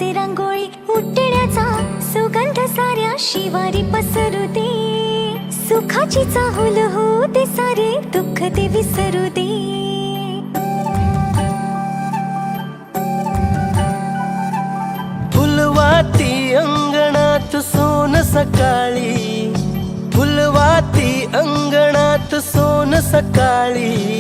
दिसे रांगोळी उठण्याचा सुगंध साऱ्या शिवारी पसरू दे. सुखाची चाहुल होऊ दे सारे दुःख ते विसरू दे. फुलवाती अंगणात सोन सकाळी, फुलवाती अंगणात सोन सकाळी.